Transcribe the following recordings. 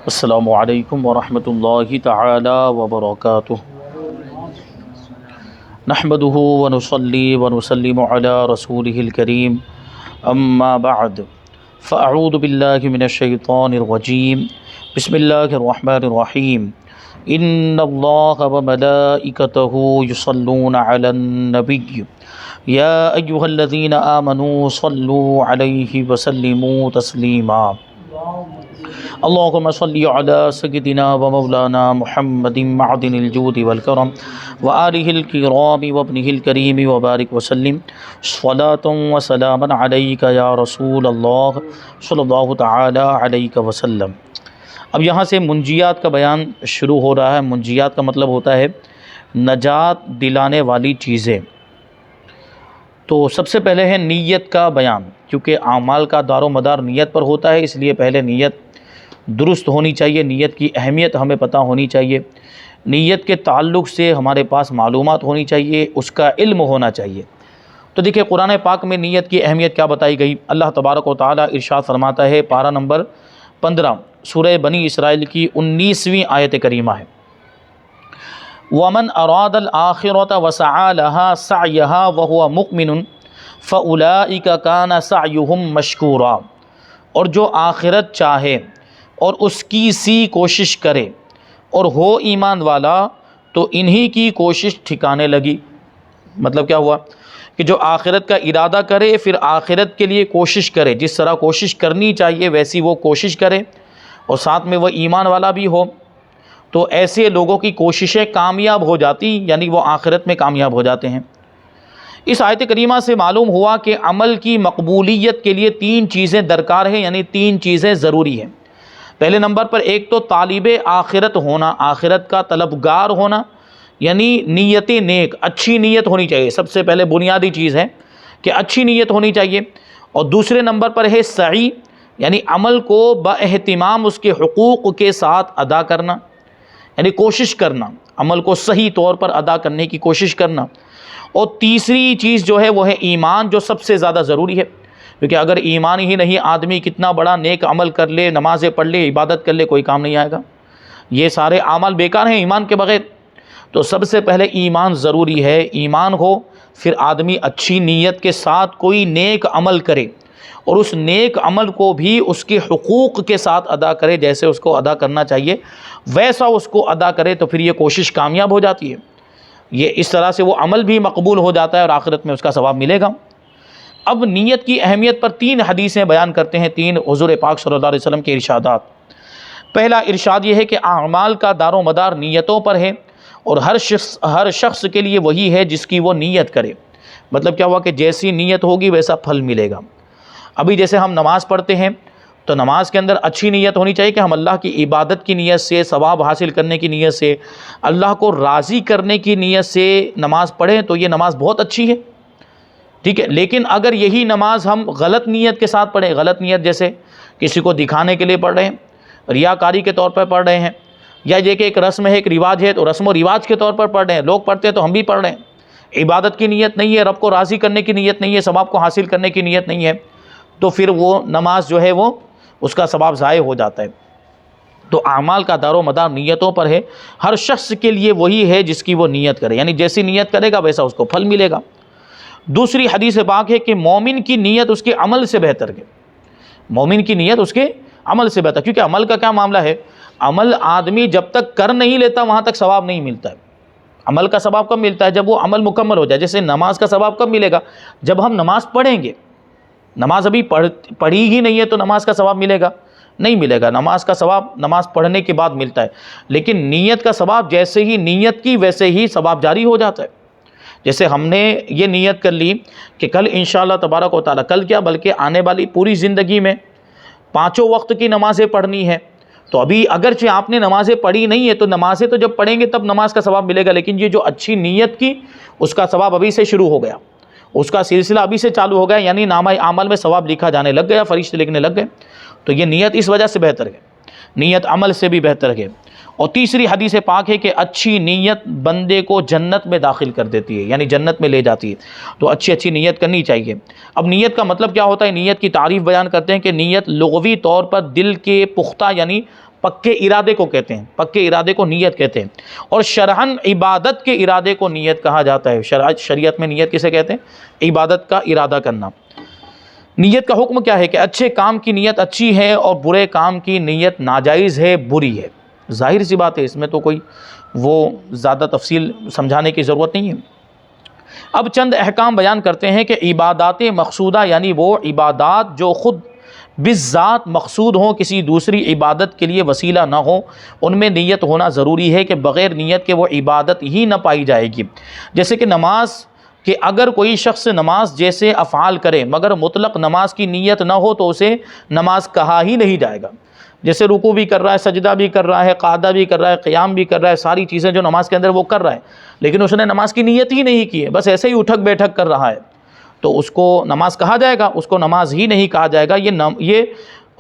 السلام علیکم ورحمۃ اللہ تعالی وبرکاتہ نحمده ونصلی ونسلم علی رسولہ الکریم اما بعد فاعوذ باللہ من الشیطان الرجیم بسم اللہ الرحمن الرحیم ان اللہ وملائکتہ یصلون علی النبی یا ایہا الذین آمنوا صلوا علیہ وسلموا تسلیما اللہم صلی علی سیدنا و مولانا محمد معدن الجود والکرم وآلہ الکرام وابنہ الکریم وبارک وسلم صلاۃ و سلاما علیک یا رسول اللہ صلی اللہ تعالی علیہ وسلم۔ اب یہاں سے منجیات کا بیان شروع ہو رہا ہے۔ منجیات کا مطلب ہوتا ہے نجات دلانے والی چیزیں۔ تو سب سے پہلے ہے نیت کا بیان، کیونکہ اعمال کا دار و مدار نیت پر ہوتا ہے، اس لیے پہلے نیت درست ہونی چاہیے، نیت کی اہمیت ہمیں پتہ ہونی چاہیے، نیت کے تعلق سے ہمارے پاس معلومات ہونی چاہیے، اس کا علم ہونا چاہیے۔ تو دیکھیں قرآن پاک میں نیت کی اہمیت کیا بتائی گئی۔ اللہ تبارک و تعالیٰ ارشاد فرماتا ہے، پارہ نمبر 15 سورہ بنی اسرائیل کی 19ویں آیت کریمہ ہے، وَمَنْ أَرَادَ الْآخِرَةَ وَسَعَى لَهَا سَعْيَهَا وَهُوَ مُؤْمِنٌ فَأُولَئِكَ كَانَ سَعْيُهُمْ مَشْكُورًا، اور جو آخرت چاہے اور اس کی سی کوشش کرے اور ہو ایمان والا تو انہی کی کوشش ٹھکانے لگی۔ مطلب کیا ہوا کہ جو آخرت کا ارادہ کرے پھر آخرت کے لیے کوشش کرے، جس طرح کوشش کرنی چاہیے ویسی وہ کوشش کرے اور ساتھ میں وہ ایمان والا بھی ہو، تو ایسے لوگوں کی کوششیں کامیاب ہو جاتی، یعنی وہ آخرت میں کامیاب ہو جاتے ہیں۔ اس آیت کریمہ سے معلوم ہوا کہ عمل کی مقبولیت کے لیے 3 چیزیں درکار ہیں، یعنی 3 چیزیں ضروری ہیں۔ پہلے نمبر پر ایک تو طالب آخرت ہونا، آخرت کا طلبگار ہونا، یعنی نیت نیک، اچھی نیت ہونی چاہیے۔ سب سے پہلے بنیادی چیز ہے کہ اچھی نیت ہونی چاہیے۔ اور دوسرے نمبر پر ہے سعی، یعنی عمل کو باہتمام اس کے حقوق کے ساتھ ادا کرنا، یعنی کوشش کرنا، عمل کو صحیح طور پر ادا کرنے کی کوشش کرنا۔ اور تیسری چیز جو ہے وہ ہے ایمان، جو سب سے زیادہ ضروری ہے، کیونکہ اگر ایمان ہی نہیں، آدمی کتنا بڑا نیک عمل کر لے، نمازیں پڑھ لے، عبادت کر لے، کوئی کام نہیں آئے گا، یہ سارے اعمال بیکار ہیں ایمان کے بغیر۔ تو سب سے پہلے ایمان ضروری ہے، ایمان ہو پھر آدمی اچھی نیت کے ساتھ کوئی نیک عمل کرے اور اس نیک عمل کو بھی اس کے حقوق کے ساتھ ادا کرے، جیسے اس کو ادا کرنا چاہیے ویسا اس کو ادا کرے، تو پھر یہ کوشش کامیاب ہو جاتی ہے۔ یہ اس طرح سے وہ عمل بھی مقبول ہو جاتا ہے اور آخرت میں اس کا ثواب ملے گا۔ اب نیت کی اہمیت پر 3 حدیثیں بیان کرتے ہیں، 3 حضور پاک صلی اللہ علیہ وسلم کے ارشادات۔ پہلا ارشاد یہ ہے کہ اعمال کا دار و مدار نیتوں پر ہے، اور ہر شخص کے لیے وہی ہے جس کی وہ نیت کرے۔ مطلب کیا ہوا کہ جیسی نیت ہوگی ویسا پھل ملے گا۔ ابھی جیسے ہم نماز پڑھتے ہیں تو نماز کے اندر اچھی نیت ہونی چاہیے کہ ہم اللہ کی عبادت کی نیت سے، ثواب حاصل کرنے کی نیت سے، اللہ کو راضی کرنے کی نیت سے نماز پڑھیں تو یہ نماز بہت اچھی ہے، ٹھیک ہے۔ لیکن اگر یہی نماز ہم غلط نیت کے ساتھ پڑھیں، غلط نیت جیسے کسی کو دکھانے کے لیے پڑھ رہے ہیں، ریاکاری کے طور پر پڑھ رہے ہیں، یا یہ کہ ایک رسم ہے، ایک رواج ہے تو رسم و رواج کے طور پر پڑھ رہے ہیں، لوگ پڑھتے ہیں تو ہم بھی پڑھ رہے ہیں، عبادت کی نیت نہیں ہے، رب کو راضی کرنے کی نیت نہیں ہے، ثواب کو حاصل کرنے کی نیت نہیں ہے، تو پھر وہ نماز جو ہے وہ اس کا ثواب ضائع ہو جاتا ہے۔ تو اعمال کا دار و مدار نیتوں پر ہے، ہر شخص کے لیے وہی ہے جس کی وہ نیت کرے، یعنی جیسی نیت کرے گا ویسا اس کو پھل ملے گا۔ دوسری حدیث پاک ہے کہ مومن کی نیت اس کے عمل سے بہتر ہے، مومن کی نیت اس کے عمل سے بہتر، کیونکہ عمل کا کیا معاملہ ہے، عمل آدمی جب تک کر نہیں لیتا وہاں تک ثواب نہیں ملتا ہے۔ عمل کا ثواب کب ملتا ہے؟ جب وہ عمل مکمل ہو جائے۔ جیسے نماز کا ثواب کب ملے گا؟ جب ہم نماز پڑھیں گے۔ نماز ابھی پڑھی ہی نہیں ہے تو نماز کا ثواب ملے گا؟ نہیں ملے گا۔ نماز کا ثواب نماز پڑھنے کے بعد ملتا ہے، لیکن نیت کا ثواب جیسے ہی نیت کی ویسے ہی ثواب جاری ہو جاتا ہے۔ جیسے ہم نے یہ نیت کر لی کہ کل انشاءاللہ تبارک و تعالیٰ، کل کیا بلکہ آنے والی پوری زندگی میں 5 وقت کی نمازیں پڑھنی ہے، تو ابھی اگرچہ آپ نے نمازیں پڑھی نہیں ہے تو نمازیں تو جب پڑھیں گے تب نماز کا ثواب ملے گا، لیکن یہ جو اچھی نیت کی اس کا ثواب ابھی سے شروع ہو گیا، اس کا سلسلہ ابھی سے چالو ہو گیا، یعنی نامہ اعمال میں ثواب لکھا جانے لگ گیا، فرشتے لکھنے لگ گئے۔ تو یہ نیت اس وجہ سے بہتر ہے، نیت عمل سے بھی بہتر ہے۔ اور تیسری حدیث پاک ہے کہ اچھی نیت بندے کو جنت میں داخل کر دیتی ہے، یعنی جنت میں لے جاتی ہے، تو اچھی نیت کرنی چاہیے۔ اب نیت کا مطلب کیا ہوتا ہے؟ نیت کی تعریف بیان کرتے ہیں کہ نیت لغوی طور پر دل کے پختہ یعنی پکے ارادے کو کہتے ہیں، پکے ارادے کو نیت کہتے ہیں، اور شرعاً عبادت کے ارادے کو نیت کہا جاتا ہے۔ شریعت میں نیت کسے کہتے ہیں؟ عبادت کا ارادہ کرنا۔ نیت کا حکم کیا ہے کہ اچھے کام کی نیت اچھی ہے اور برے کام کی نیت ناجائز ہے، بری ہے۔ ظاہر سی بات ہے، اس میں تو کوئی وہ زیادہ تفصیل سمجھانے کی ضرورت نہیں ہے۔ اب چند احکام بیان کرتے ہیں کہ عبادات مقصودہ یعنی وہ عبادات جو خود بالذات مقصود ہوں، کسی دوسری عبادت کے لیے وسیلہ نہ ہو، ان میں نیت ہونا ضروری ہے کہ بغیر نیت کے وہ عبادت ہی نہ پائی جائے گی۔ جیسے کہ نماز، کہ اگر کوئی شخص نماز جیسے افعال کرے مگر مطلق نماز کی نیت نہ ہو تو اسے نماز کہا ہی نہیں جائے گا۔ جیسے رکوع بھی کر رہا ہے، سجدہ بھی کر رہا ہے، قعدہ بھی کر رہا ہے، قیام بھی کر رہا ہے، ساری چیزیں جو نماز کے اندر وہ کر رہا ہے، لیکن اس نے نماز کی نیت ہی نہیں کی ہے، بس ایسے ہی اٹھک بیٹھک کر رہا ہے، تو اس کو نماز کہا جائے گا؟ اس کو نماز ہی نہیں کہا جائے گا۔ یہ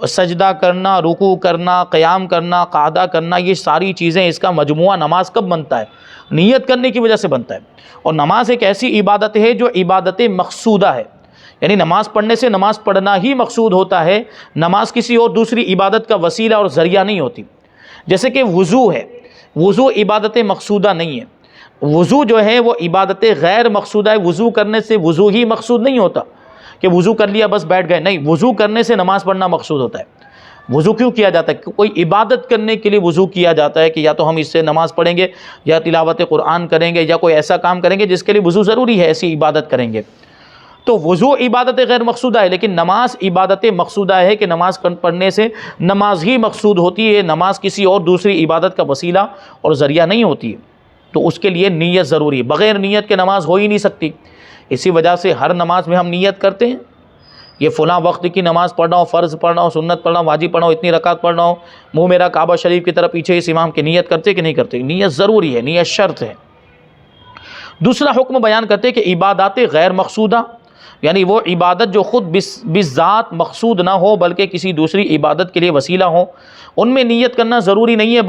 سجدہ کرنا، رکوع کرنا، قیام کرنا، قعدہ کرنا، یہ ساری چیزیں، اس کا مجموعہ نماز کب بنتا ہے؟ نیت کرنے کی وجہ سے بنتا ہے۔ اور نماز ایک ایسی عبادت ہے جو عبادت مقصودہ ہے، یعنی نماز پڑھنے سے نماز پڑھنا ہی مقصود ہوتا ہے، نماز کسی اور دوسری عبادت کا وسیلہ اور ذریعہ نہیں ہوتی۔ جیسے کہ وضو ہے، وضو عبادت مقصودہ نہیں ہے، وضو جو ہے وہ عبادت غیر مقصودہ ہے۔ وضو کرنے سے وضو ہی مقصود نہیں ہوتا کہ وضو کر لیا بس بیٹھ گئے، نہیں، وضو کرنے سے نماز پڑھنا مقصود ہوتا ہے۔ وضو کیوں کیا جاتا ہے؟ کوئی عبادت کرنے کے لیے وضو کیا جاتا ہے کہ یا تو ہم اس سے نماز پڑھیں گے، یا تلاوت قرآن کریں گے، یا کوئی ایسا کام کریں گے جس کے لیے وضو ضروری ہے، ایسی عبادت کریں گے۔ تو وضو عبادت غیر مقصودہ ہے، لیکن نماز عبادت مقصودہ ہے کہ نماز پڑھنے سے نماز ہی مقصود ہوتی ہے، نماز کسی اور دوسری عبادت کا وسیلہ اور ذریعہ نہیں ہوتی ہے۔ تو اس کے لیے نیت ضروری ہے، بغیر نیت کے نماز ہو ہی نہیں سکتی۔ اسی وجہ سے ہر نماز میں ہم نیت کرتے ہیں، یہ فلاں وقت کی نماز پڑھ رہا ہوں، فرض پڑھ رہا ہوں، سنت پڑھ رہا ہوں، واجب پڑھ رہا ہوں، اتنی رکعت پڑھ رہا ہوں، منہ میرا کعبہ شریف کی طرف پیچھے اس امام کی نیت کرتے کہ نہیں کرتے؟ نیت ضروری ہے، نیت شرط ہے۔ دوسرا حکم بیان کرتے کہ عبادات غیر مقصودہ یعنی وہ عبادت جو خود بالذات مقصود نہ ہو بلکہ کسی دوسری عبادت کے لیے وسیلہ ہو، ان میں نیت کرنا ضروری نہیں ہے،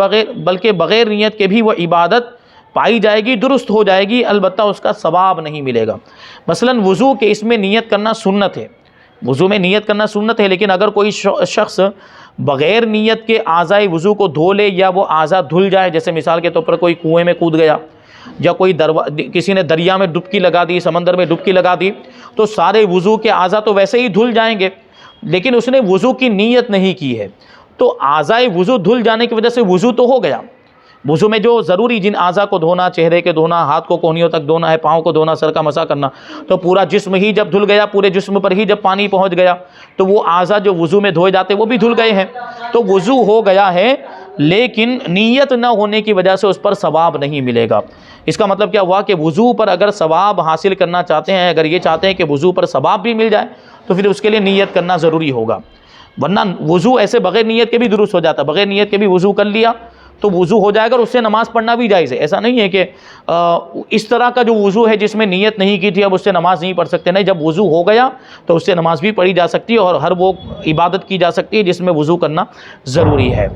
بلکہ بغیر نیت کے بھی وہ عبادت پائی جائے گی، درست ہو جائے گی، البتہ اس کا ثواب نہیں ملے گا۔ مثلا وضو کے اس میں نیت کرنا سنت ہے، وضو میں نیت کرنا سنت ہے، لیکن اگر کوئی شخص بغیر نیت کے اعضائے وضو کو دھو لے یا وہ اعضاء دھل جائے، جیسے مثال کے طور پر کوئی کنویں میں کود گیا یا کوئی کسی نے دریا میں ڈبکی لگا دی، سمندر میں ڈبکی لگا دی، تو سارے وضو کے اعضاء تو ویسے ہی دھل جائیں گے، لیکن اس نے وضو کی نیت نہیں کی ہے، تو اعضائے وضو دھل جانے کی وجہ سے وضو تو ہو گیا۔ وضو میں جو ضروری جن اعضاء کو دھونا، چہرے کے دھونا، ہاتھ کو کونیوں تک دھونا ہے، پاؤں کو دھونا، سر کا مسح کرنا، تو پورا جسم ہی جب دھل گیا، پورے جسم پر ہی جب پانی پہنچ گیا تو وہ اعضاء جو وضو میں دھوئے جاتے وہ بھی دھل گئے ہیں، تو وضو ہو گیا ہے، لیکن نیت نہ ہونے کی وجہ سے اس پر ثواب نہیں ملے گا۔ اس کا مطلب کیا ہوا کہ وضو پر اگر ثواب حاصل کرنا چاہتے ہیں، اگر یہ چاہتے ہیں کہ وضو پر ثواب بھی مل جائے تو پھر اس کے لیے نیت کرنا ضروری ہوگا، ورنہ وضو ایسے بغیر نیت کے بھی درست ہو جاتا، بغیر نیت کے بھی وضو کر لیا تو وضو ہو جائے گا اور اس سے نماز پڑھنا بھی جائز ہے۔ ایسا نہیں ہے کہ اس طرح کا جو وضو ہے جس میں نیت نہیں کی تھی اب اس سے نماز نہیں پڑھ سکتے، نہیں، جب وضو ہو گیا تو اس سے نماز بھی پڑھی جا سکتی ہے اور ہر وہ عبادت کی جا سکتی ہے جس میں وضو کرنا ضروری ہے۔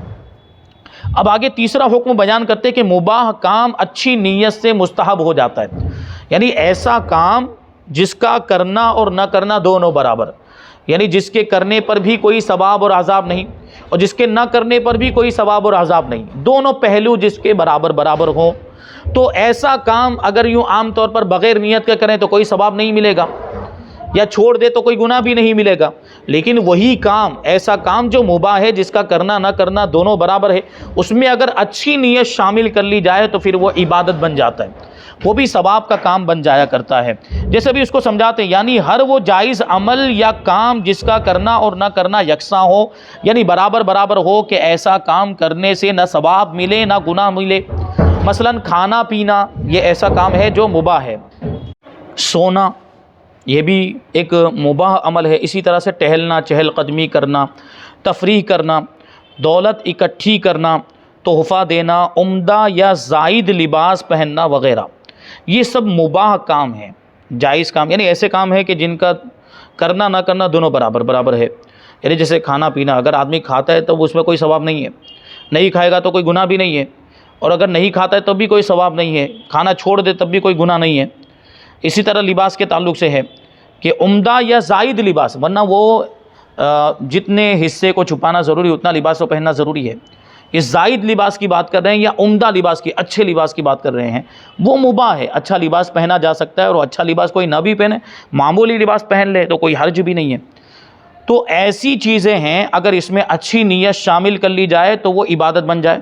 اب آگے تیسرا حکم بیان کرتے کہ مباح کام اچھی نیت سے مستحب ہو جاتا ہے، یعنی ایسا کام جس کا کرنا اور نہ کرنا دونوں برابر، یعنی جس کے کرنے پر بھی کوئی ثواب اور عذاب نہیں اور جس کے نہ کرنے پر بھی کوئی ثواب اور عذاب نہیں، دونوں پہلو جس کے برابر برابر ہوں، تو ایسا کام اگر یوں عام طور پر بغیر نیت کے کریں تو کوئی ثواب نہیں ملے گا، یا چھوڑ دے تو کوئی گناہ بھی نہیں ملے گا، لیکن وہی کام، ایسا کام جو مباح ہے جس کا کرنا نہ کرنا دونوں برابر ہے، اس میں اگر اچھی نیت شامل کر لی جائے تو پھر وہ عبادت بن جاتا ہے، وہ بھی ثواب کا کام بن جایا کرتا ہے۔ جیسے بھی اس کو سمجھاتے ہیں، یعنی ہر وہ جائز عمل یا کام جس کا کرنا اور نہ کرنا یکساں ہو، یعنی برابر برابر ہو کہ ایسا کام کرنے سے نہ ثواب ملے نہ گناہ ملے۔ مثلا کھانا پینا یہ ایسا کام ہے جو مباح ہے، سونا یہ بھی ایک مباح عمل ہے، اسی طرح سے ٹہلنا، چہل قدمی کرنا، تفریح کرنا، دولت اکٹھی کرنا، تحفہ دینا، عمدہ یا زائد لباس پہننا وغیرہ، یہ سب مباح کام ہیں، جائز کام، یعنی ایسے کام ہے کہ جن کا کرنا نہ کرنا دونوں برابر برابر ہے۔ یعنی جیسے کھانا پینا، اگر آدمی کھاتا ہے تو اس میں کوئی ثواب نہیں ہے، نہیں کھائے گا تو کوئی گناہ بھی نہیں ہے، اور اگر نہیں کھاتا ہے تب بھی کوئی ثواب نہیں ہے، کھانا چھوڑ دے تب بھی کوئی گناہ نہیں ہے۔ اسی طرح لباس کے تعلق سے ہے کہ عمدہ یا زائد لباس، ورنہ وہ جتنے حصے کو چھپانا ضروری اتنا لباس کو پہننا ضروری ہے، یہ زائد لباس کی بات کر رہے ہیں یا عمدہ لباس کی، اچھے لباس کی بات کر رہے ہیں، وہ مباح ہے، اچھا لباس پہنا جا سکتا ہے، اور اچھا لباس کوئی نہ بھی پہنے، معمولی لباس پہن لے تو کوئی حرج بھی نہیں ہے۔ تو ایسی چیزیں ہیں اگر اس میں اچھی نیت شامل کر لی جائے تو وہ عبادت بن جائے۔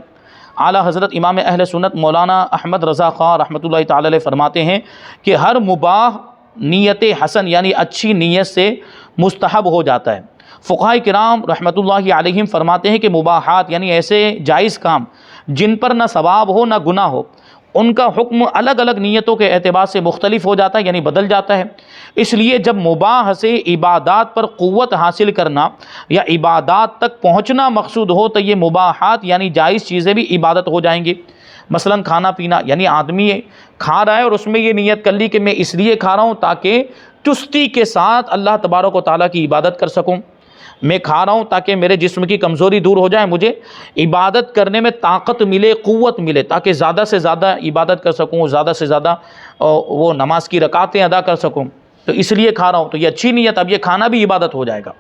اعلیٰ حضرت امام اہل سنت مولانا احمد رضا خان رحمۃ اللہ تعالی علیہ فرماتے ہیں کہ ہر مباح نیت حسن یعنی اچھی نیت سے مستحب ہو جاتا ہے۔ فقہاء کرام رحمۃ اللہ علیہم فرماتے ہیں کہ مباحات یعنی ایسے جائز کام جن پر نہ ثواب ہو نہ گناہ ہو، ان کا حکم الگ الگ نیتوں کے اعتبار سے مختلف ہو جاتا ہے، یعنی بدل جاتا ہے۔ اس لیے جب مباح سے عبادات پر قوت حاصل کرنا یا عبادات تک پہنچنا مقصود ہو تو یہ مباحات یعنی جائز چیزیں بھی عبادت ہو جائیں گی۔ مثلا کھانا پینا، یعنی آدمی کھا رہا ہے اور اس میں یہ نیت کر لی کہ میں اس لیے کھا رہا ہوں تاکہ چستی کے ساتھ اللہ تبارک و تعالیٰ کی عبادت کر سکوں، میں کھا رہا ہوں تاکہ میرے جسم کی کمزوری دور ہو جائے، مجھے عبادت کرنے میں طاقت ملے، قوت ملے، تاکہ زیادہ سے زیادہ عبادت کر سکوں، زیادہ سے زیادہ وہ نماز کی رکعتیں ادا کر سکوں، تو اس لیے کھا رہا ہوں، تو یہ اچھی نیت، اب یہ کھانا بھی عبادت ہو جائے گا۔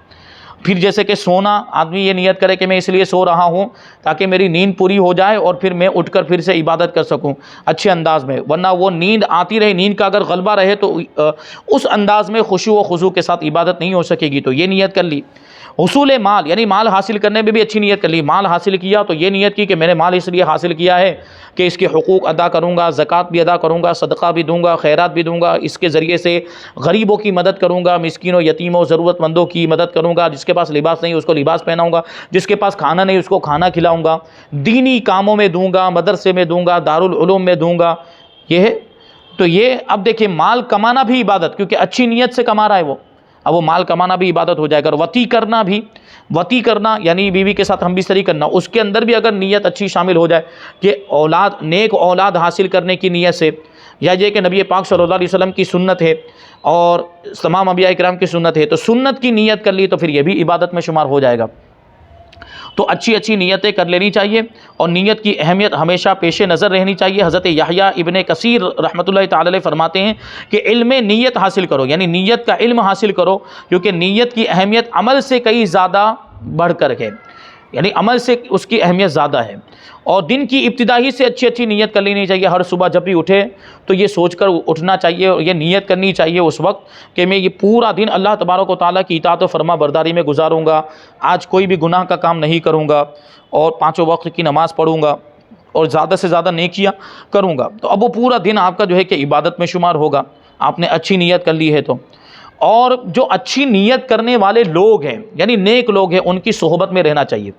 پھر جیسے کہ سونا، آدمی یہ نیت کرے کہ میں اس لیے سو رہا ہوں تاکہ میری نیند پوری ہو جائے اور پھر میں اٹھ کر پھر سے عبادت کر سکوں اچھے انداز میں، ورنہ وہ نیند آتی رہے، نیند کا اگر غلبہ رہے تو اس انداز میں خشوع و خضوع کے ساتھ عبادت نہیں ہو سکے گی، تو یہ نیت کر لی۔ حصول مال یعنی مال حاصل کرنے میں بھی اچھی نیت کر لی، مال حاصل کیا تو یہ نیت کی کہ میں نے مال اس لیے حاصل کیا ہے کہ اس کے حقوق ادا کروں گا، زکوٰۃ بھی ادا کروں گا، صدقہ بھی دوں گا، خیرات بھی دوں گا، اس کے ذریعے سے غریبوں کی مدد کروں گا، مسکینوں، یتیموں، ضرورت مندوں کی مدد کروں گا، جس کے پاس لباس نہیں اس کو لباس پہناؤں گا، جس کے پاس کھانا نہیں اس کو کھانا کھلاؤں گا، دینی کاموں میں دوں گا، مدرسے میں دوں گا، دارالعلوم میں دوں گا، یہ ہے۔ تو یہ اب دیکھیں مال کمانا بھی عبادت، کیونکہ اچھی نیت سے کما رہا ہے وہ، اب وہ مال کمانا بھی عبادت ہو جائے گا۔ اور وطی کرنا یعنی بیوی کے ساتھ ہم بستری کرنا، اس کے اندر بھی اگر نیت اچھی شامل ہو جائے کہ نیک اولاد حاصل کرنے کی نیت سے، یا یہ کہ نبی پاک صلی اللہ علیہ وسلم کی سنت ہے اور تمام انبیاء کرام کی سنت ہے، تو سنت کی نیت کر لی تو پھر یہ بھی عبادت میں شمار ہو جائے گا۔ تو اچھی اچھی نیتیں کر لینی چاہیے، اور نیت کی اہمیت ہمیشہ پیش نظر رہنی چاہیے۔ حضرت یحییٰ ابن کثیر رحمۃ اللہ تعالی علیہ فرماتے ہیں کہ علم نیت حاصل کرو، یعنی نیت کا علم حاصل کرو، کیونکہ نیت کی اہمیت عمل سے کئی زیادہ بڑھ کر ہے، یعنی عمل سے اس کی اہمیت زیادہ ہے۔ اور دن کی ابتدا ہی سے اچھی اچھی نیت کر لینی چاہیے، ہر صبح جب بھی اٹھے تو یہ سوچ کر اٹھنا چاہیے اور یہ نیت کرنی چاہیے اس وقت کہ میں یہ پورا دن اللہ تبارک و تعالیٰ کی اطاعت و فرما برداری میں گزاروں گا، آج کوئی بھی گناہ کا کام نہیں کروں گا، اور 5 وقت کی نماز پڑھوں گا، اور زیادہ سے زیادہ نیکیاں کروں گا۔ تو اب وہ پورا دن آپ کا جو ہے کہ عبادت میں شمار ہوگا، آپ نے اچھی نیت کر لی ہے تو۔ اور جو اچھی نیت کرنے والے لوگ ہیں یعنی نیک لوگ ہیں، ان کی صحبت میں رہنا چاہیے،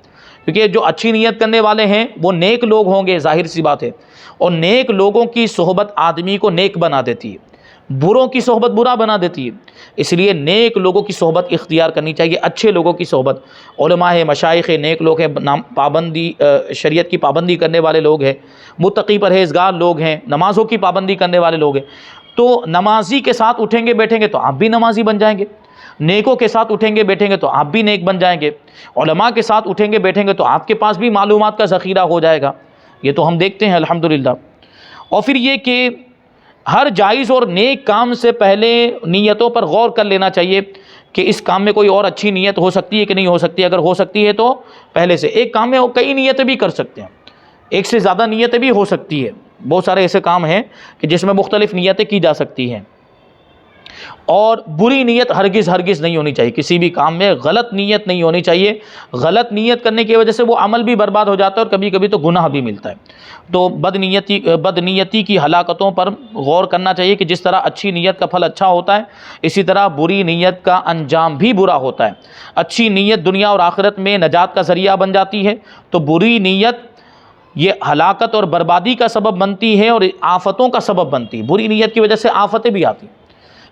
کیونکہ جو اچھی نیت کرنے والے ہیں وہ نیک لوگ ہوں گے، ظاہر سی بات ہے، اور نیک لوگوں کی صحبت آدمی کو نیک بنا دیتی ہے، بروں کی صحبت برا بنا دیتی ہے، اس لیے نیک لوگوں کی صحبت اختیار کرنی چاہیے، اچھے لوگوں کی صحبت، علماء ہے، مشائخ ہے، نیک لوگ ہیں، شریعت کی پابندی کرنے والے لوگ ہیں، متقی پرہیزگار لوگ ہیں، نمازوں کی پابندی کرنے والے لوگ ہیں، تو نمازی کے ساتھ اٹھیں گے بیٹھیں گے تو آپ بھی نمازی بن جائیں گے، نیکوں کے ساتھ اٹھیں گے بیٹھیں گے تو آپ بھی نیک بن جائیں گے، علماء کے ساتھ اٹھیں گے بیٹھیں گے تو آپ کے پاس بھی معلومات کا ذخیرہ ہو جائے گا، یہ تو ہم دیکھتے ہیں الحمدللہ۔ اور پھر یہ کہ ہر جائز اور نیک کام سے پہلے نیتوں پر غور کر لینا چاہیے کہ اس کام میں کوئی اور اچھی نیت ہو سکتی ہے کہ نہیں ہو سکتی، اگر ہو سکتی ہے تو پہلے سے ایک کام میں وہ کئی نیتیں بھی کر سکتے ہیں، ایک سے زیادہ نیتیں بھی ہو سکتی ہے، بہت سارے ایسے کام ہیں کہ جس میں مختلف نیتیں کی جا سکتی ہیں۔ اور بری نیت ہرگز نہیں ہونی چاہیے، کسی بھی کام میں غلط نیت نہیں ہونی چاہیے، غلط نیت کرنے کی وجہ سے وہ عمل بھی برباد ہو جاتا ہے اور کبھی کبھی تو گناہ بھی ملتا ہے۔ تو بد نیتی کی ہلاکتوں پر غور کرنا چاہیے کہ جس طرح اچھی نیت کا پھل اچھا ہوتا ہے، اسی طرح بری نیت کا انجام بھی برا ہوتا ہے۔ اچھی نیت دنیا اور آخرت میں نجات کا ذریعہ بن جاتی ہے، تو بری نیت یہ ہلاکت اور بربادی کا سبب بنتی ہے اور آفتوں کا سبب بنتی ہے، بری نیت کی وجہ سے آفتیں بھی آتی ہیں،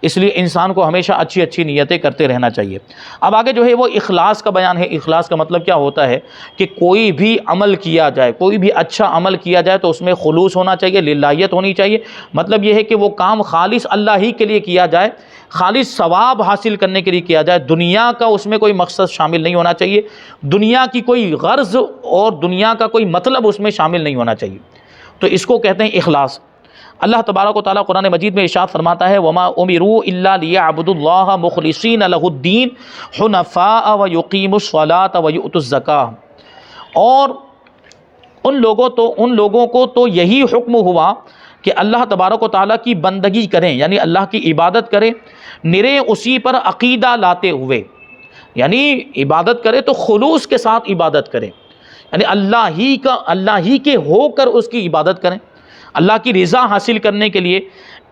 اس لیے انسان کو ہمیشہ اچھی اچھی نیتیں کرتے رہنا چاہیے۔ اب آگے جو ہے وہ اخلاص کا بیان ہے۔ اخلاص کا مطلب کیا ہوتا ہے کہ کوئی بھی عمل کیا جائے، کوئی بھی اچھا عمل کیا جائے تو اس میں خلوص ہونا چاہیے، للہیت ہونی چاہیے، مطلب یہ ہے کہ وہ کام خالص اللہ ہی کے لیے کیا جائے، خالص ثواب حاصل کرنے کے لیے کیا جائے، دنیا کا اس میں کوئی مقصد شامل نہیں ہونا چاہیے، دنیا کی کوئی غرض اور دنیا کا کوئی مطلب اس میں شامل نہیں ہونا چاہیے، تو اس کو کہتے ہیں اخلاص۔ اللہ تبارک و تعالیٰ قرآن مجید میں ارشاد فرماتا ہے وَمَا أُمِرُوا إِلَّا لِيَعْبُدُوا اللَّهَ مُخْلِصِينَ لَهُ الدِّينَ حُنَفَاءَ وَيُقِيمُوا الصَّلَاةَ وَيُؤْتُوا الزَّكَاةَ، اور ان لوگوں کو تو یہی حکم ہوا کہ اللہ تبارک و تعالیٰ کی بندگی کریں، یعنی اللہ کی عبادت کریں، نرے اسی پر عقیدہ لاتے ہوئے، یعنی عبادت کرے تو خلوص کے ساتھ عبادت کریں، یعنی اللہ ہی کے ہو کر اس کی عبادت کریں، اللہ کی رضا حاصل کرنے کے لیے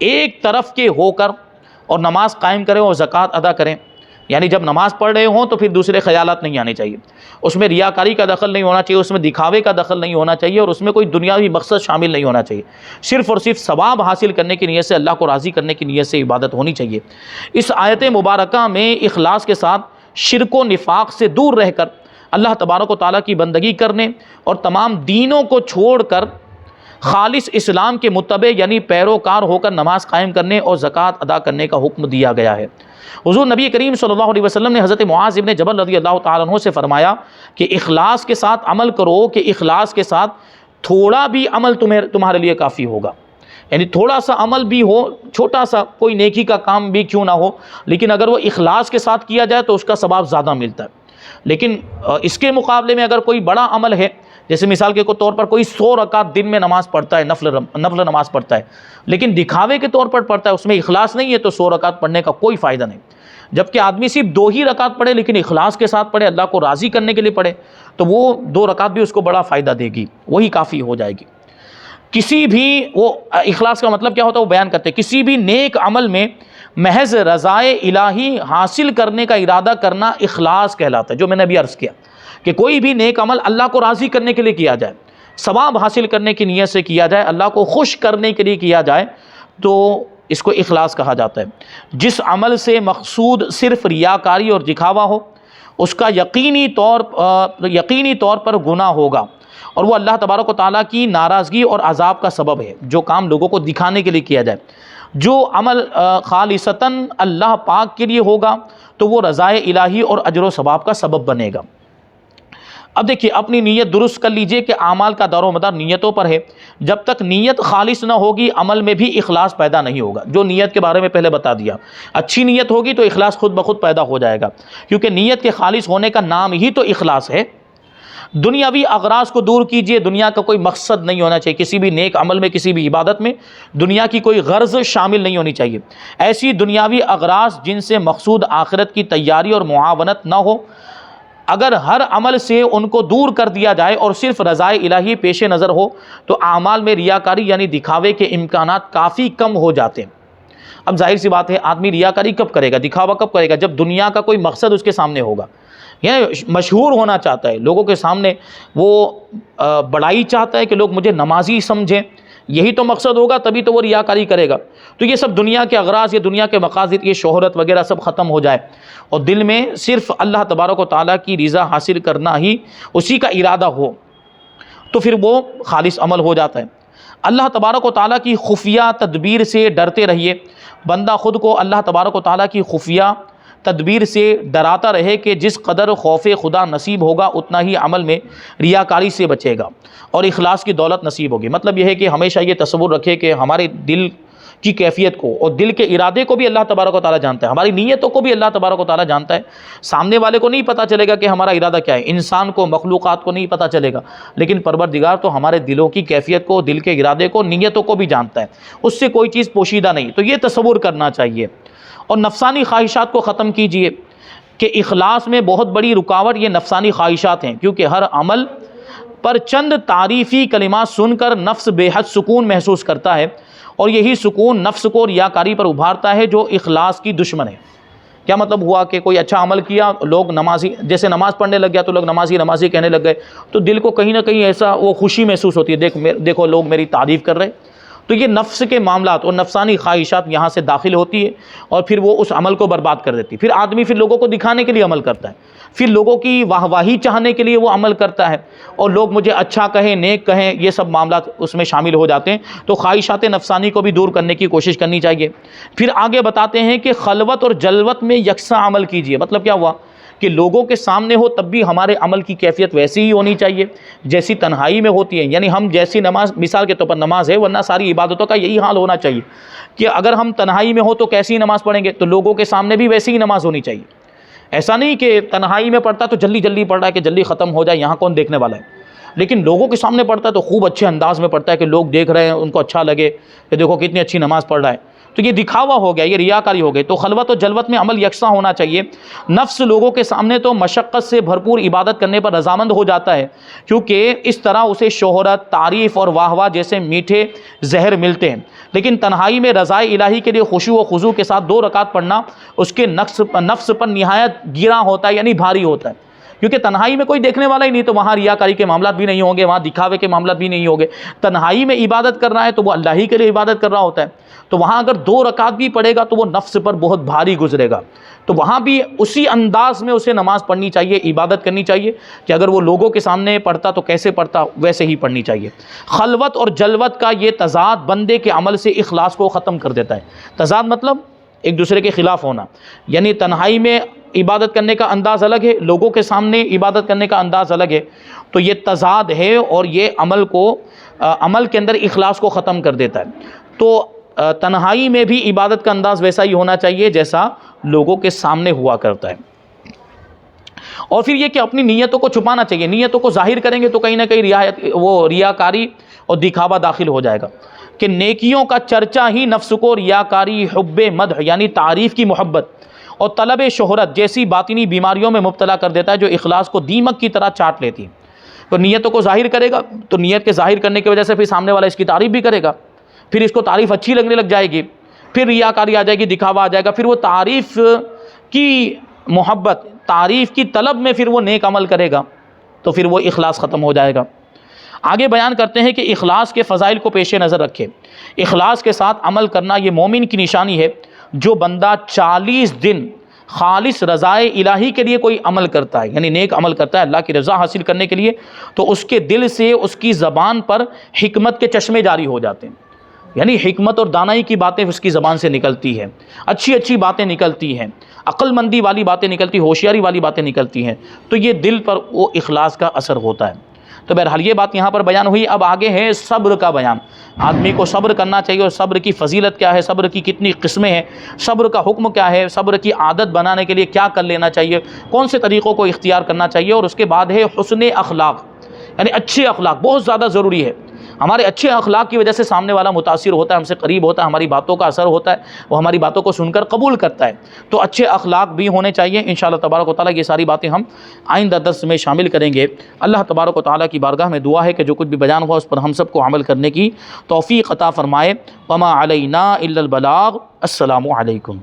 ایک طرف کے ہو کر اور نماز قائم کریں اور زکوٰۃ ادا کریں، یعنی جب نماز پڑھ رہے ہوں تو پھر دوسرے خیالات نہیں آنے چاہیے، اس میں ریاکاری کا دخل نہیں ہونا چاہیے، اس میں دکھاوے کا دخل نہیں ہونا چاہیے، اور اس میں کوئی دنیاوی مقصد شامل نہیں ہونا چاہیے، صرف اور صرف ثواب حاصل کرنے کی نیت سے، اللہ کو راضی کرنے کی نیت سے عبادت ہونی چاہیے۔ اس آیت مبارکہ میں اخلاص کے ساتھ شرک و نفاق سے دور رہ کر اللہ تبارک و تعالیٰ کی بندگی کرنے اور تمام دینوں کو چھوڑ کر خالص اسلام کے متبع یعنی پیروکار ہو کر نماز قائم کرنے اور زکوٰۃ ادا کرنے کا حکم دیا گیا ہے۔ حضور نبی کریم صلی اللہ علیہ وسلم نے حضرت معاذ ابن جبل رضی اللہ تعالیٰ عنہ سے فرمایا کہ اخلاص کے ساتھ عمل کرو، کہ اخلاص کے ساتھ تھوڑا بھی عمل تمہارے لیے کافی ہوگا، یعنی تھوڑا سا عمل بھی ہو، چھوٹا سا کوئی نیکی کا کام بھی کیوں نہ ہو، لیکن اگر وہ اخلاص کے ساتھ کیا جائے تو اس کا ثواب زیادہ ملتا ہے۔ لیکن اس کے مقابلے میں اگر کوئی بڑا عمل ہے، جیسے مثال کے طور پر کوئی 100 رکعت دن میں نماز پڑھتا ہے، نفل نماز پڑھتا ہے، لیکن دکھاوے کے طور پر پڑھتا ہے، اس میں اخلاص نہیں ہے، تو 100 رکعت پڑھنے کا کوئی فائدہ نہیں۔ جبکہ آدمی صرف 2 ہی رکعت پڑھے لیکن اخلاص کے ساتھ پڑھے، اللہ کو راضی کرنے کے لیے پڑھے، تو وہ 2 رکعت بھی اس کو بڑا فائدہ دے گی، وہی کافی ہو جائے گی۔ کسی بھی وہ اخلاص کا مطلب کیا ہوتا ہے وہ بیان کرتے ہیں، کسی بھی نیک عمل میں محض رضائے الہی حاصل کرنے کا ارادہ کرنا اخلاص کہلاتا ہے، جو میں نے ابھی عرض کیا کہ کوئی بھی نیک عمل اللہ کو راضی کرنے کے لیے کیا جائے، ثواب حاصل کرنے کی نیت سے کیا جائے، اللہ کو خوش کرنے کے لیے کیا جائے، تو اس کو اخلاص کہا جاتا ہے۔ جس عمل سے مقصود صرف ریاکاری اور دکھاوا ہو، اس کا یقینی طور پر گناہ ہوگا، اور وہ اللہ تبارک و تعالیٰ کی ناراضگی اور عذاب کا سبب ہے۔ جو کام لوگوں کو دکھانے کے لیے کیا جائے، جو عمل خالصتاً اللہ پاک کے لیے ہوگا تو وہ رضائے الہی اور اجر و ثواب کا سبب بنے گا۔ اب دیکھیے، اپنی نیت درست کر لیجئے کہ اعمال کا دار و مدار نیتوں پر ہے۔ جب تک نیت خالص نہ ہوگی عمل میں بھی اخلاص پیدا نہیں ہوگا، جو نیت کے بارے میں پہلے بتا دیا۔ اچھی نیت ہوگی تو اخلاص خود بخود پیدا ہو جائے گا، کیونکہ نیت کے خالص ہونے کا نام ہی تو اخلاص ہے۔ دنیاوی اغراض کو دور کیجئے، دنیا کا کوئی مقصد نہیں ہونا چاہیے، کسی بھی نیک عمل میں، کسی بھی عبادت میں دنیا کی کوئی غرض شامل نہیں ہونی چاہیے۔ ایسی دنیاوی اغراض جن سے مقصود آخرت کی تیاری اور معاونت نہ ہو، اگر ہر عمل سے ان کو دور کر دیا جائے اور صرف رضائے الہی پیش نظر ہو تو اعمال میں ریاکاری یعنی دکھاوے کے امکانات کافی کم ہو جاتے ہیں۔ اب ظاہر سی بات ہے، آدمی ریاکاری کب کرے گا، دکھاوا کب کرے گا؟ جب دنیا کا کوئی مقصد اس کے سامنے ہوگا، یعنی مشہور ہونا چاہتا ہے لوگوں کے سامنے، وہ بڑائی چاہتا ہے کہ لوگ مجھے نمازی سمجھیں، یہی تو مقصد ہوگا، تبھی تو وہ ریاکاری کرے گا۔ تو یہ سب دنیا کے اغراض، یہ دنیا کے مقاصد، یہ شہرت وغیرہ سب ختم ہو جائے اور دل میں صرف اللہ تبارک و تعالیٰ کی رضا حاصل کرنا ہی اسی کا ارادہ ہو، تو پھر وہ خالص عمل ہو جاتا ہے۔ اللہ تبارک و تعالیٰ کی خفیہ تدبیر سے ڈرتے رہیے۔ بندہ خود کو اللہ تبارک و تعالیٰ کی خفیہ تدبیر سے ڈراتا رہے کہ جس قدر خوف خدا نصیب ہوگا اتنا ہی عمل میں ریاکاری سے بچے گا اور اخلاص کی دولت نصیب ہوگی۔ مطلب یہ ہے کہ ہمیشہ یہ تصور رکھے کہ ہمارے دل کی کیفیت کو اور دل کے ارادے کو بھی اللہ تبارک و تعالیٰ جانتا ہے، ہماری نیتوں کو بھی اللہ تبارک و تعالیٰ جانتا ہے۔ سامنے والے کو نہیں پتہ چلے گا کہ ہمارا ارادہ کیا ہے، انسان کو، مخلوقات کو نہیں پتہ چلے گا، لیکن پروردگار تو ہمارے دلوں کی کیفیت کو، دل کے ارادے کو، نیتوں کو بھی جانتا ہے، اس سے کوئی چیز پوشیدہ نہیں۔ تو یہ تصور کرنا چاہیے، اور نفسانی خواہشات کو ختم کیجئے کہ اخلاص میں بہت بڑی رکاوٹ یہ نفسانی خواہشات ہیں، کیونکہ ہر عمل پر چند تعریفی کلمات سن کر نفس بے حد سکون محسوس کرتا ہے، اور یہی سکون نفس کو ریاکاری پر ابھارتا ہے جو اخلاص کی دشمن ہے۔ کیا مطلب ہوا کہ کوئی اچھا عمل کیا، لوگ نمازی، جیسے نماز پڑھنے لگ گیا تو لوگ نمازی کہنے لگ گئے، تو دل کو کہیں نہ کہیں ایسا وہ خوشی محسوس ہوتی ہے، دیکھو لوگ میری تعریف کر رہے۔ تو یہ نفس کے معاملات اور نفسانی خواہشات یہاں سے داخل ہوتی ہے اور پھر وہ اس عمل کو برباد کر دیتی ہے۔ پھر آدمی لوگوں کو دکھانے کے لیے عمل کرتا ہے، پھر لوگوں کی واہواہی چاہنے کے لیے وہ عمل کرتا ہے، اور لوگ مجھے اچھا کہیں، نیک کہیں، یہ سب معاملات اس میں شامل ہو جاتے ہیں۔ تو خواہشات نفسانی کو بھی دور کرنے کی کوشش کرنی چاہیے۔ پھر آگے بتاتے ہیں کہ خلوت اور جلوت میں یکساں عمل کیجیے۔ مطلب کیا ہوا کہ لوگوں کے سامنے ہو تب بھی ہمارے عمل کی کیفیت ویسی ہی ہونی چاہیے جیسی تنہائی میں ہوتی ہے، یعنی ہم جیسی نماز، مثال کے طور پر نماز ہے، ورنہ ساری عبادتوں کا یہی حال ہونا چاہیے کہ اگر ہم تنہائی میں ہو تو کیسی نماز پڑھیں گے، تو لوگوں کے سامنے بھی ویسی ہی نماز ہونی چاہیے۔ ایسا نہیں کہ تنہائی میں پڑھتا تو جلدی پڑھ رہا ہے کہ جلدی ختم ہو جائے، یہاں کون دیکھنے والا ہے۔ لیکن لوگوں کے سامنے پڑھتا ہے تو خوب اچھے انداز میں پڑھتا ہے کہ لوگ دیکھ رہے ہیں، ان کو اچھا لگے کہ دیکھو کتنی اچھی نماز پڑھ رہا ہے، تو یہ دکھاوا ہو گیا، یہ ریاکاری ہو گئی۔ تو خلوت و جلوت میں عمل یکساں ہونا چاہیے۔ نفس لوگوں کے سامنے تو مشقت سے بھرپور عبادت کرنے پر رضامند ہو جاتا ہے، کیونکہ اس طرح اسے شہرت، تعریف اور واہ واہ جیسے میٹھے زہر ملتے ہیں، لیکن تنہائی میں رضائے الہی کے لیے خشوع و خضوع کے ساتھ 2 رکعت پڑھنا اس کے نفس پر نہایت گراں ہوتا ہے، یعنی بھاری ہوتا ہے، کیونکہ تنہائی میں کوئی دیکھنے والا ہی نہیں، تو وہاں ریاکاری کے معاملات بھی نہیں ہوں گے، وہاں دکھاوے کے معاملات بھی نہیں ہوں گے۔ تنہائی میں عبادت کر رہا ہے تو وہ اللہ ہی کے لیے عبادت کر رہا ہوتا ہے، تو وہاں اگر 2 رکعت بھی پڑھے گا تو وہ نفس پر بہت بھاری گزرے گا، تو وہاں بھی اسی انداز میں اسے نماز پڑھنی چاہیے، عبادت کرنی چاہیے کہ اگر وہ لوگوں کے سامنے پڑھتا تو کیسے پڑھتا، ویسے ہی پڑھنی چاہیے۔ خلوت اور جلوت کا یہ تضاد بندے کے عمل سے اخلاص کو ختم کر دیتا ہے۔ تضاد مطلب ایک دوسرے کے خلاف ہونا، یعنی تنہائی میں عبادت کرنے کا انداز الگ ہے، لوگوں کے سامنے عبادت کرنے کا انداز الگ ہے، تو یہ تضاد ہے اور یہ عمل کے اندر اخلاص کو ختم کر دیتا ہے۔ تو تنہائی میں بھی عبادت کا انداز ویسا ہی ہونا چاہیے جیسا لوگوں کے سامنے ہوا کرتا ہے۔ اور پھر یہ کہ اپنی نیتوں کو چھپانا چاہیے، نیتوں کو ظاہر کریں گے تو کہیں نہ کہیں ریاکاری اور دکھاوا داخل ہو جائے گا، کہ نیکیوں کا چرچا ہی نفس کو ریاکاری، حب مدح یعنی تعریف کی محبت اور طلب شہرت جیسی باطنی بیماریوں میں مبتلا کر دیتا ہے، جو اخلاص کو دیمک کی طرح چاٹ لیتی ہے۔ تو نیتوں کو ظاہر کرے گا تو نیت کے ظاہر کرنے کی وجہ سے پھر سامنے والا اس کی تعریف بھی کرے گا، پھر اس کو تعریف اچھی لگنے لگ جائے گی، پھر ریاکاری آ جائے گی، دکھاوا آ جائے گا، پھر وہ تعریف کی محبت، تعریف کی طلب میں پھر وہ نیک عمل کرے گا، تو پھر وہ اخلاص ختم ہو جائے گا۔ آگے بیان کرتے ہیں کہ اخلاص کے فضائل کو پیش نظر رکھے۔ اخلاص کے ساتھ عمل کرنا یہ مومن کی نشانی ہے۔ جو بندہ 40 دن خالص رضائے الہی کے لیے کوئی عمل کرتا ہے، یعنی نیک عمل کرتا ہے اللہ کی رضا حاصل کرنے کے لیے، تو اس کے دل سے اس کی زبان پر حکمت کے چشمے جاری ہو جاتے ہیں، یعنی حکمت اور دانائی کی باتیں اس کی زبان سے نکلتی ہیں، اچھی اچھی باتیں نکلتی ہیں، عقل مندی والی باتیں نکلتی، ہوشیاری والی باتیں نکلتی ہیں، تو یہ دل پر وہ اخلاص کا اثر ہوتا ہے۔ تو بہرحال یہ بات یہاں پر بیان ہوئی۔ اب آگے ہے صبر کا بیان۔ آدمی کو صبر کرنا چاہیے، اور صبر کی فضیلت کیا ہے، صبر کی کتنی قسمیں ہیں، صبر کا حکم کیا ہے، صبر کی عادت بنانے کے لیے کیا کر لینا چاہیے، کون سے طریقوں کو اختیار کرنا چاہیے، اور اس کے بعد ہے حسن اخلاق، یعنی اچھے اخلاق بہت زیادہ ضروری ہے۔ ہمارے اچھے اخلاق کی وجہ سے سامنے والا متاثر ہوتا ہے، ہم سے قریب ہوتا ہے، ہماری باتوں کا اثر ہوتا ہے، وہ ہماری باتوں کو سن کر قبول کرتا ہے۔ تو اچھے اخلاق بھی ہونے چاہیے۔ انشاءاللہ تبارک و تعالیٰ یہ ساری باتیں ہم آئندہ درس میں شامل کریں گے۔ اللہ تبارک و تعالیٰ کی بارگاہ میں دعا ہے کہ جو کچھ بھی بیان ہوا اس پر ہم سب کو عمل کرنے کی توفیق عطا فرمائے۔ وما علینا الا البلاغ۔ السلام علیکم۔